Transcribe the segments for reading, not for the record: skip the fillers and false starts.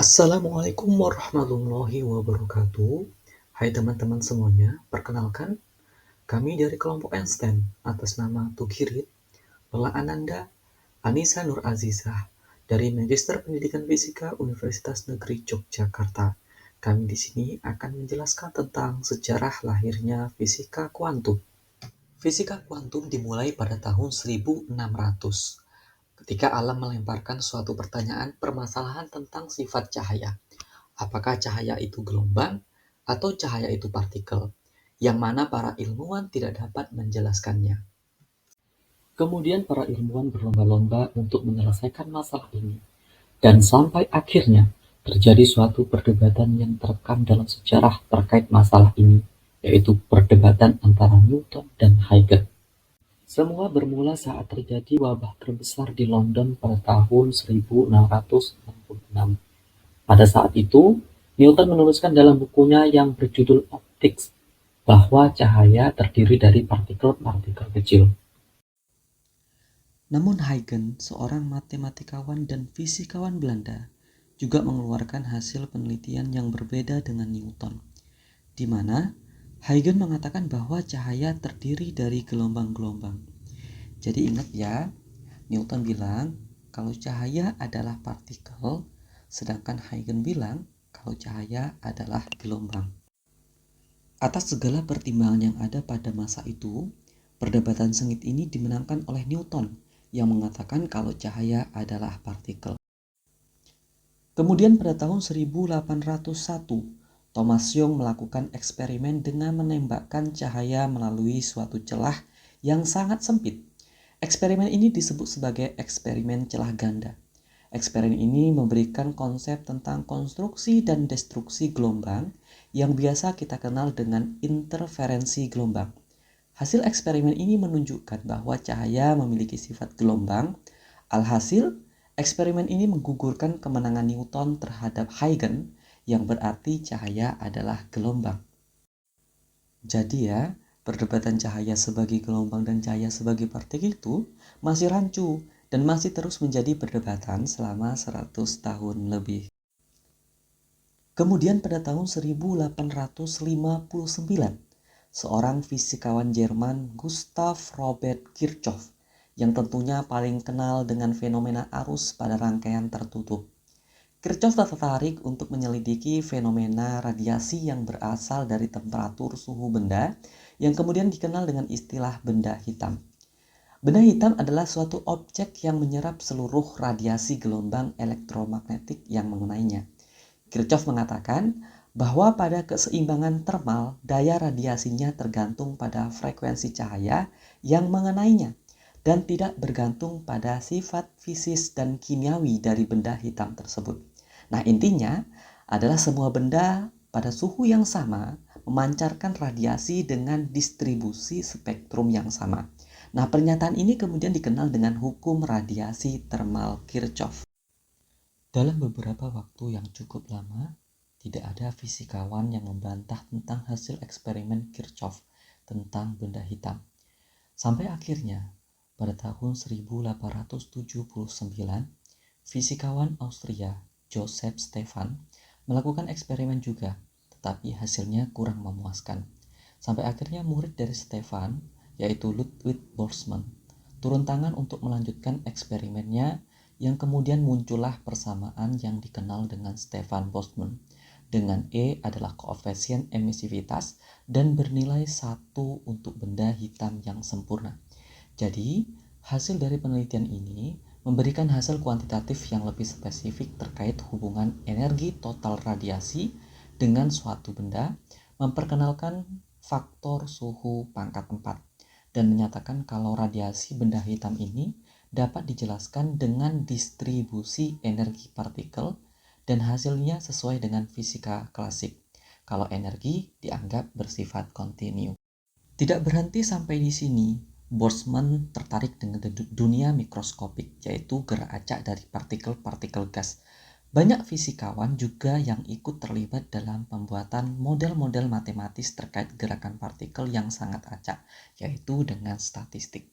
Assalamualaikum warahmatullahi wabarakatuh. Hai teman-teman semuanya, perkenalkan kami dari kelompok Einstein atas nama Tugirit, Bella Ananda, Anissa Nur Azizah dari Magister Pendidikan Fisika Universitas Negeri Yogyakarta. Kami di sini akan menjelaskan tentang sejarah lahirnya fisika kuantum. Fisika kuantum dimulai pada tahun 1600 ketika alam melemparkan suatu pertanyaan permasalahan tentang sifat cahaya. Apakah cahaya itu gelombang atau cahaya itu partikel, yang mana para ilmuwan tidak dapat menjelaskannya. Kemudian para ilmuwan berlomba-lomba untuk menyelesaikan masalah ini, dan sampai akhirnya terjadi suatu perdebatan yang terekam dalam sejarah terkait masalah ini, yaitu perdebatan antara Newton dan Huygens. Semua bermula saat terjadi wabah terbesar di London pada tahun 1666. Pada saat itu, Newton menuliskan dalam bukunya yang berjudul Optics bahwa cahaya terdiri dari partikel-partikel kecil. Namun Huygens, seorang matematikawan dan fisikawan Belanda, juga mengeluarkan hasil penelitian yang berbeda dengan Newton, di mana Huygens mengatakan bahwa cahaya terdiri dari gelombang-gelombang. Jadi ingat ya, Newton bilang kalau cahaya adalah partikel, sedangkan Huygens bilang kalau cahaya adalah gelombang. Atas segala pertimbangan yang ada pada masa itu, perdebatan sengit ini dimenangkan oleh Newton yang mengatakan kalau cahaya adalah partikel. Kemudian pada tahun 1801, Thomas Young melakukan eksperimen dengan menembakkan cahaya melalui suatu celah yang sangat sempit. Eksperimen ini disebut sebagai eksperimen celah ganda. Eksperimen ini memberikan konsep tentang konstruksi dan destruksi gelombang yang biasa kita kenal dengan interferensi gelombang. Hasil eksperimen ini menunjukkan bahwa cahaya memiliki sifat gelombang. Alhasil, eksperimen ini menggugurkan kemenangan Newton terhadap Huygens yang berarti cahaya adalah gelombang. Jadi ya, perdebatan cahaya sebagai gelombang dan cahaya sebagai partikel itu masih rancu dan masih terus menjadi perdebatan selama 100 tahun lebih. Kemudian pada tahun 1859, seorang fisikawan Jerman, Gustav Robert Kirchhoff, yang tentunya paling kenal dengan fenomena arus pada rangkaian tertutup. Kirchhoff tertarik untuk menyelidiki fenomena radiasi yang berasal dari temperatur suhu benda yang kemudian dikenal dengan istilah benda hitam. Benda hitam adalah suatu objek yang menyerap seluruh radiasi gelombang elektromagnetik yang mengenainya. Kirchhoff mengatakan bahwa pada keseimbangan termal, daya radiasinya tergantung pada frekuensi cahaya yang mengenainya dan tidak bergantung pada sifat fisis dan kimiawi dari benda hitam tersebut. Nah, intinya adalah semua benda pada suhu yang sama memancarkan radiasi dengan distribusi spektrum yang sama. Nah, pernyataan ini kemudian dikenal dengan hukum radiasi termal Kirchhoff. Dalam beberapa waktu yang cukup lama, tidak ada fisikawan yang membantah tentang hasil eksperimen Kirchhoff tentang benda hitam. Sampai akhirnya, pada tahun 1879, fisikawan Austria Joseph Stefan melakukan eksperimen juga, tetapi hasilnya kurang memuaskan. Sampai akhirnya murid dari Stefan, yaitu Ludwig Boltzmann, turun tangan untuk melanjutkan eksperimennya yang kemudian muncullah persamaan yang dikenal dengan Stefan Boltzmann, dengan E adalah koefisien emisivitas dan bernilai 1 untuk benda hitam yang sempurna. Jadi, hasil dari penelitian ini memberikan hasil kuantitatif yang lebih spesifik terkait hubungan energi total radiasi dengan suatu benda, memperkenalkan faktor suhu pangkat 4, dan menyatakan kalau radiasi benda hitam ini dapat dijelaskan dengan distribusi energi partikel dan hasilnya sesuai dengan fisika klasik, kalau energi dianggap bersifat kontinu. Tidak berhenti sampai di sini, Boltzmann tertarik dengan dunia mikroskopik, yaitu gerak acak dari partikel-partikel gas. Banyak fisikawan juga yang ikut terlibat dalam pembuatan model-model matematis terkait gerakan partikel yang sangat acak, yaitu dengan statistik.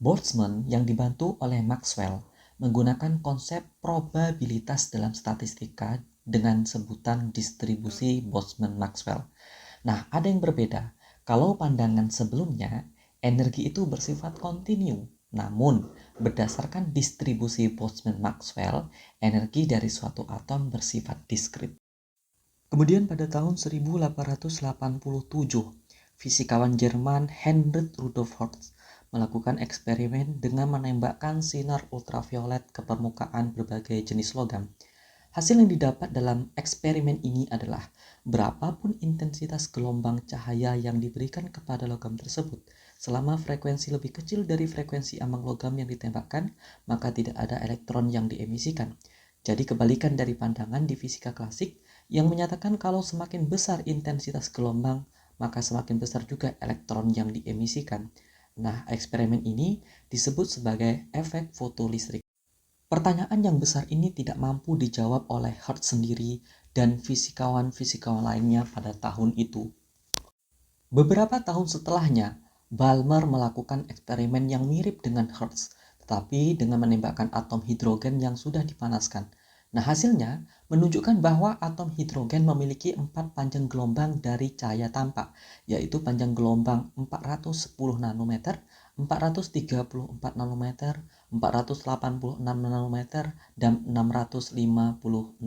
Boltzmann yang dibantu oleh Maxwell menggunakan konsep probabilitas dalam statistika dengan sebutan distribusi Boltzmann-Maxwell. Nah, ada yang berbeda. Kalau pandangan sebelumnya, energi itu bersifat kontinu. Namun, berdasarkan distribusi Boltzmann-Maxwell, energi dari suatu atom bersifat diskrit. Kemudian pada tahun 1887, fisikawan Jerman Heinrich Rudolf Hertz melakukan eksperimen dengan menembakkan sinar ultraviolet ke permukaan berbagai jenis logam. Hasil yang didapat dalam eksperimen ini adalah berapapun intensitas gelombang cahaya yang diberikan kepada logam tersebut, selama frekuensi lebih kecil dari frekuensi ambang logam yang ditembakkan, maka tidak ada elektron yang diemisikan. Jadi kebalikan dari pandangan di fisika klasik yang menyatakan kalau semakin besar intensitas gelombang, maka semakin besar juga elektron yang diemisikan. Nah, eksperimen ini disebut sebagai efek fotolistrik. Pertanyaan yang besar ini tidak mampu dijawab oleh Hertz sendiri dan fisikawan-fisikawan lainnya pada tahun itu. Beberapa tahun setelahnya, Balmer melakukan eksperimen yang mirip dengan Hertz, tetapi dengan menembakkan atom hidrogen yang sudah dipanaskan. Nah, hasilnya menunjukkan bahwa atom hidrogen memiliki 4 panjang gelombang dari cahaya tampak, yaitu panjang gelombang 410 nanometer, 434 nanometer, 486 nanometer, dan 656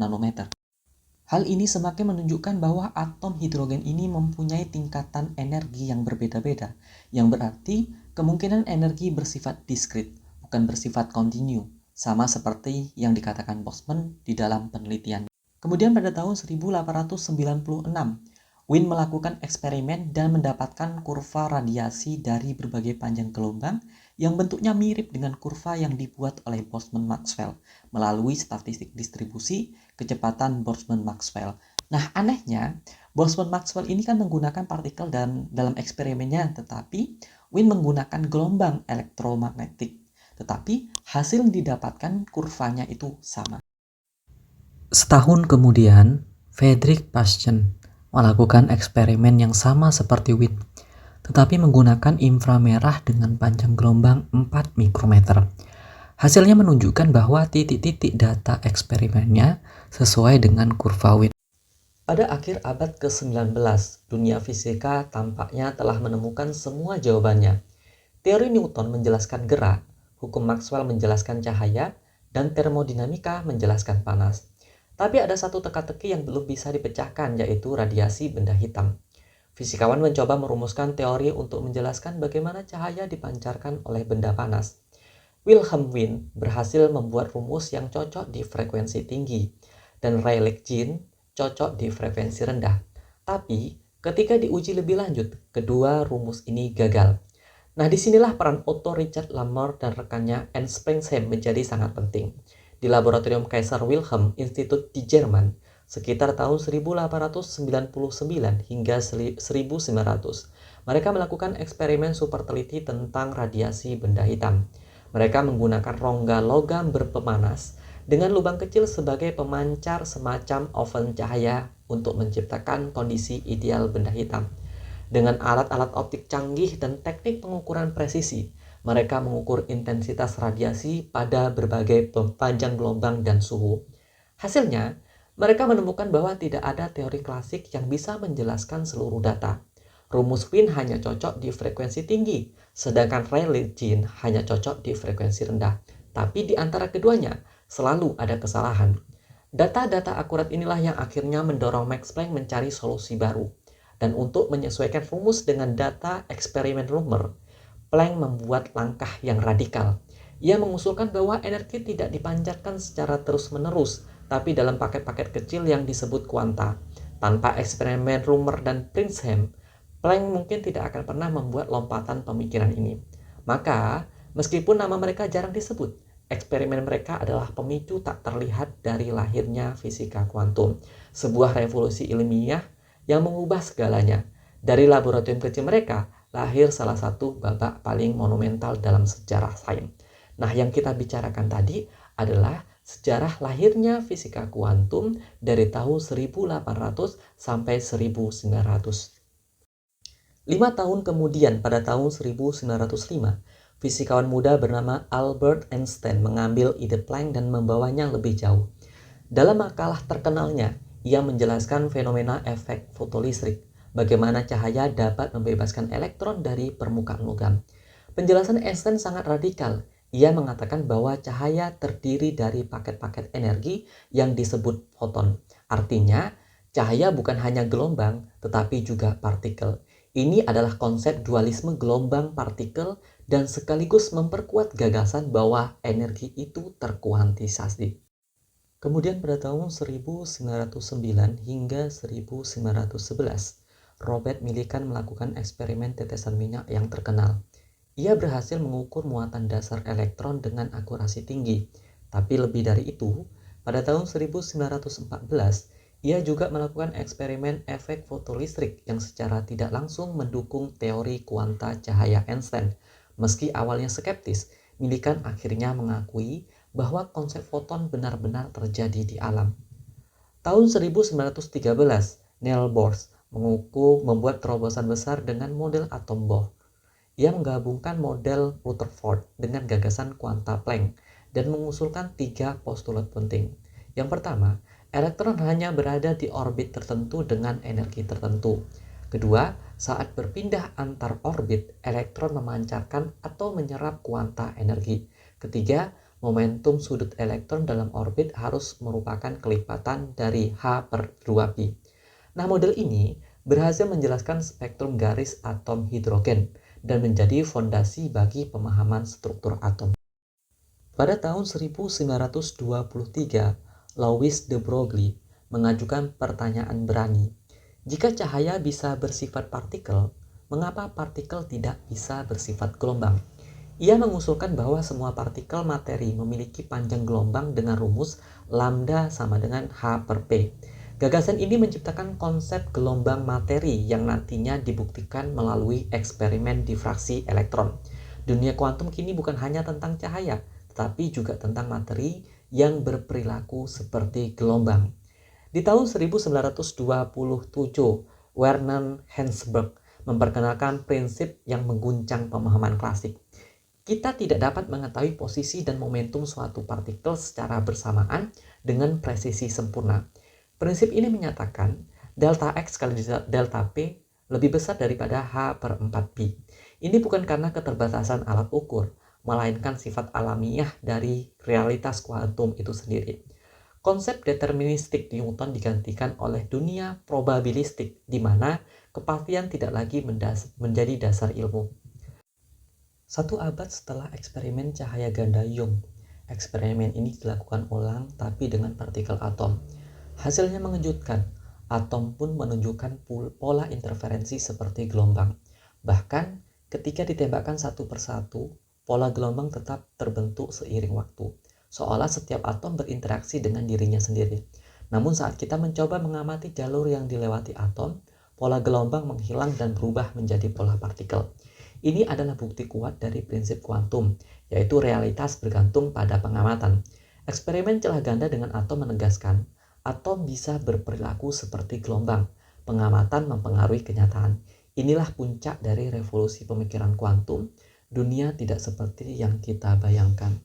nanometer. Hal ini semakin menunjukkan bahwa atom hidrogen ini mempunyai tingkatan energi yang berbeda-beda, yang berarti kemungkinan energi bersifat diskrit, bukan bersifat kontinu, sama seperti yang dikatakan Boltzmann di dalam penelitian. Kemudian pada tahun 1896, Wien melakukan eksperimen dan mendapatkan kurva radiasi dari berbagai panjang gelombang yang bentuknya mirip dengan kurva yang dibuat oleh Boltzmann-Maxwell melalui statistik distribusi kecepatan Boltzmann-Maxwell. Nah, anehnya, Boltzmann-Maxwell ini kan menggunakan partikel dalam eksperimennya, tetapi Wien menggunakan gelombang elektromagnetik. Tetapi hasil yang didapatkan kurvanya itu sama. Setahun kemudian, Friedrich Paschen melakukan eksperimen yang sama seperti Wien, tetapi menggunakan inframerah dengan panjang gelombang 4 mikrometer. Hasilnya menunjukkan bahwa titik-titik data eksperimennya sesuai dengan kurva Wien. Pada akhir abad ke-19, dunia fisika tampaknya telah menemukan semua jawabannya. Teori Newton menjelaskan gerak, hukum Maxwell menjelaskan cahaya, dan termodinamika menjelaskan panas. Tapi ada satu teka-teki yang belum bisa dipecahkan, yaitu radiasi benda hitam. Fisikawan mencoba merumuskan teori untuk menjelaskan bagaimana cahaya dipancarkan oleh benda panas. Wilhelm Wien berhasil membuat rumus yang cocok di frekuensi tinggi, dan Rayleigh-Jean cocok di frekuensi rendah. Tapi, ketika diuji lebih lanjut, kedua rumus ini gagal. Nah, disinilah peran Otto Richard Lamar dan rekannya Ernst Springsheim menjadi sangat penting. Di laboratorium Kaiser Wilhelm Institut di Jerman, sekitar tahun 1899 hingga 1900, mereka melakukan eksperimen super teliti tentang radiasi benda hitam. Mereka menggunakan rongga logam berpemanas dengan lubang kecil sebagai pemancar semacam oven cahaya untuk menciptakan kondisi ideal benda hitam. Dengan alat-alat optik canggih dan teknik pengukuran presisi, mereka mengukur intensitas radiasi pada berbagai panjang gelombang dan suhu. Hasilnya, mereka menemukan bahwa tidak ada teori klasik yang bisa menjelaskan seluruh data. Rumus Wien hanya cocok di frekuensi tinggi, sedangkan Rayleigh-Jean hanya cocok di frekuensi rendah. Tapi di antara keduanya, selalu ada kesalahan. Data-data akurat inilah yang akhirnya mendorong Max Planck mencari solusi baru. Dan untuk menyesuaikan rumus dengan data eksperimen Romer, Planck membuat langkah yang radikal. Ia mengusulkan bahwa energi tidak dipancarkan secara terus-menerus, tapi dalam paket-paket kecil yang disebut kuanta. Tanpa eksperimen Romer dan Springsheim, Planck mungkin tidak akan pernah membuat lompatan pemikiran ini. Maka, meskipun nama mereka jarang disebut, eksperimen mereka adalah pemicu tak terlihat dari lahirnya fisika kuantum, sebuah revolusi ilmiah yang mengubah segalanya. Dari laboratorium kecil mereka, lahir salah satu babak paling monumental dalam sejarah sains. Nah, yang kita bicarakan tadi adalah sejarah lahirnya fisika kuantum dari tahun 1800 sampai 1900. 5 tahun kemudian, pada tahun 1905, fisikawan muda bernama Albert Einstein mengambil ide Planck dan membawanya lebih jauh. Dalam makalah terkenalnya, ia menjelaskan fenomena efek fotolistrik, bagaimana cahaya dapat membebaskan elektron dari permukaan logam. Penjelasan Einstein sangat radikal. Ia mengatakan bahwa cahaya terdiri dari paket-paket energi yang disebut foton. Artinya, cahaya bukan hanya gelombang, tetapi juga partikel. Ini adalah konsep dualisme gelombang partikel dan sekaligus memperkuat gagasan bahwa energi itu terkuantisasi. Kemudian pada tahun 1909 hingga 1911, Robert Millikan melakukan eksperimen tetesan minyak yang terkenal. Ia berhasil mengukur muatan dasar elektron dengan akurasi tinggi. Tapi lebih dari itu, pada tahun 1914, ia juga melakukan eksperimen efek fotolistrik yang secara tidak langsung mendukung teori kuanta cahaya Einstein. Meski awalnya skeptis, Millikan akhirnya mengakui bahwa konsep foton benar-benar terjadi di alam. Tahun 1913, Niels Bohr membuat terobosan besar dengan model atom Bohr. Ia menggabungkan model Rutherford dengan gagasan kuanta Planck dan mengusulkan 3 postulat penting. Yang pertama, elektron hanya berada di orbit tertentu dengan energi tertentu. Kedua, saat berpindah antar orbit, elektron memancarkan atau menyerap kuanta energi. Ketiga, momentum sudut elektron dalam orbit harus merupakan kelipatan dari H/2π. Nah, model ini berhasil menjelaskan spektrum garis atom hidrogen dan menjadi fondasi bagi pemahaman struktur atom. Pada tahun 1923, Louis de Broglie mengajukan pertanyaan berani. Jika cahaya bisa bersifat partikel, mengapa partikel tidak bisa bersifat gelombang? Ia mengusulkan bahwa semua partikel materi memiliki panjang gelombang dengan rumus lambda sama dengan H/P. Gagasan ini menciptakan konsep gelombang materi yang nantinya dibuktikan melalui eksperimen difraksi elektron. Dunia kuantum kini bukan hanya tentang cahaya, tetapi juga tentang materi yang berperilaku seperti gelombang. Di tahun 1927, Werner Heisenberg memperkenalkan prinsip yang mengguncang pemahaman klasik. Kita tidak dapat mengetahui posisi dan momentum suatu partikel secara bersamaan dengan presisi sempurna. Prinsip ini menyatakan delta X kali delta P lebih besar daripada H/4π. Ini bukan karena keterbatasan alat ukur, melainkan sifat alamiah dari realitas kuantum itu sendiri. Konsep deterministik Newton digantikan oleh dunia probabilistik, di mana kepastian tidak lagi menjadi dasar ilmu. 1 abad setelah eksperimen cahaya ganda Young, eksperimen ini dilakukan ulang tapi dengan partikel atom. Hasilnya mengejutkan, atom pun menunjukkan pola interferensi seperti gelombang. Bahkan ketika ditembakkan satu persatu, pola gelombang tetap terbentuk seiring waktu, seolah setiap atom berinteraksi dengan dirinya sendiri. Namun saat kita mencoba mengamati jalur yang dilewati atom, pola gelombang menghilang dan berubah menjadi pola partikel. Ini adalah bukti kuat dari prinsip kuantum, yaitu realitas bergantung pada pengamatan. Eksperimen celah ganda dengan atom menegaskan atom bisa berperilaku seperti gelombang. Pengamatan mempengaruhi kenyataan. Inilah puncak dari revolusi pemikiran kuantum. Dunia tidak seperti yang kita bayangkan.